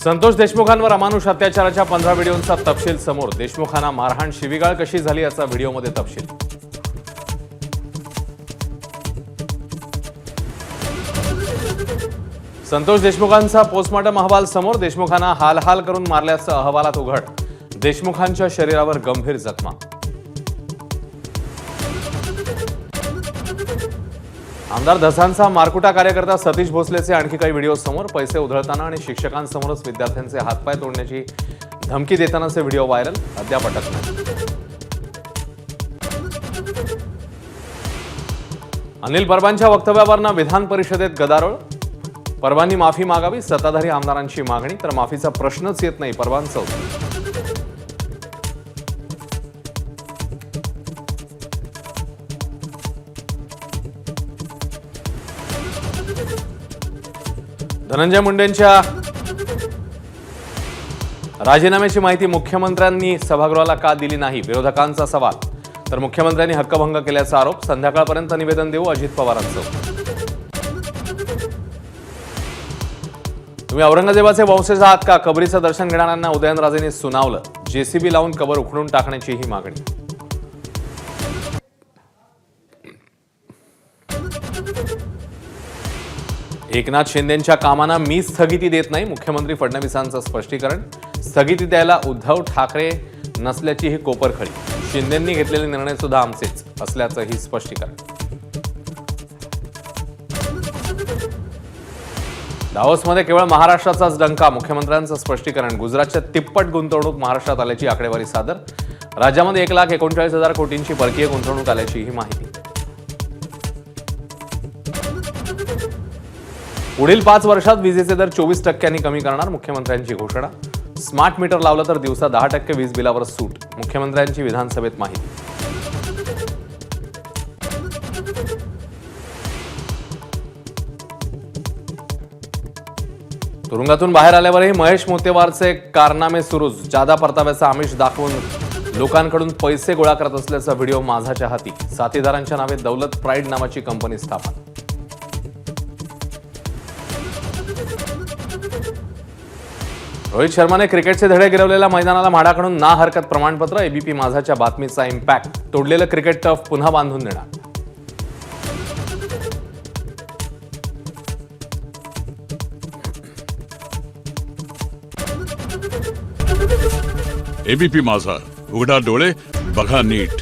संतोष देशमुखांवर अमानुष अत्याचाराच्या 15 व्हिडिओंचा तपशील समोर। देशमुखांना मारहाण शिवीगाळ कशी झाली याचा व्हिडिओमध्ये तपशील। संतोष देशमुखांचा पोस्टमॉर्टम अहवाल समोर। देशमुखांना हाल करून मारल्याचं अहवालात उघड। देशमुखांच्या शरीरावर गंभीर जखमा। आमदार धसांचा मारकुटा कार्यकर्ता सतीश भोसलेचे आणखी काही व्हिडिओ समोर। पैसे उधळताना आणि शिक्षकांसमोरच विद्यार्थ्यांचे हातपाय तोडण्याची धमकी देतानाचे व्हिडिओ व्हायरल। अद्याप अटक नाही। अनिल परबांच्या वक्तव्यावरनं विधान परिषदेत गदारोळ। परबांनी माफी मागावी, सत्ताधारी आमदारांची मागणी। तर माफीचा प्रश्नच येत नाही, परबांचं उत्तर। धनंजय मुंडेंच्या राजीनाम्याची माहिती मुख्यमंत्र्यांनी सभागृहाला का दिली नाही, विरोधकांचा सवाल। तर मुख्यमंत्र्यांनी हक्कभंग केल्याचा आरोप। संध्याकाळपर्यंत निवेदन देऊ, अजित पवारांचं। तुम्ही औरंगजेबाचे वंशज आहात का, कबरीचं दर्शन घेणाऱ्यांना उदयनराजेंनी सुनावलं। जेसीबी लावून कबर उखडून टाकण्याची ही मागणी। एकनाथ शिंदेंच्या कामांना मी स्थगिती देत नाही, मुख्यमंत्री फडणवीसांचं स्पष्टीकरण। स्थगिती द्यायला उद्धव ठाकरे नसल्याची ही कोपरखळी। शिंदेंनी घेतलेले निर्णय सुद्धा आमचेच असल्याचं ही स्पष्टीकरण। दावोसमध्ये केवळ महाराष्ट्राचाच डंका, मुख्यमंत्र्यांचं स्पष्टीकरण। गुजरातच्या तिप्पट गुंतवणूक महाराष्ट्रात आल्याची आकडेवारी सादर। राज्यामध्ये 1,39,000 कोटींची परकीय गुंतवणूक आल्याची ही माहिती। पुढील 5 वर्षात विजेचे दर 24% कमी करणार, मुख्यमंत्र्यांची घोषणा। स्मार्ट मीटर लावलं तर दिवसा 10% वीज बिलावर सूट, मुख्यमंत्र्यांची विधानसभेत माहिती। तुरुंगातून बाहेर आल्यावरही महेश मोतेवारचे कारनामे सुरूच। जादा परताव्याचा आमिष दाखवून लोकांकडून पैसे गोळा करत असल्याचा व्हिडिओ माझाच्या हाती। साथीदारांच्या नावे दौलत प्राईड नावाची कंपनी स्थापन। रोहित शर्माने क्रिकेटचे धडे गिरवलेल्या मैदानाला म्हाडाकडून ना हरकत प्रमाणपत्र। एबीपी माझाच्या बातमीचा इम्पॅक्ट, तोडलेलं क्रिकेट टर्फ पुन्हा बांधून देणार। एबीपी माझा, उघडा डोळे बघा नीट।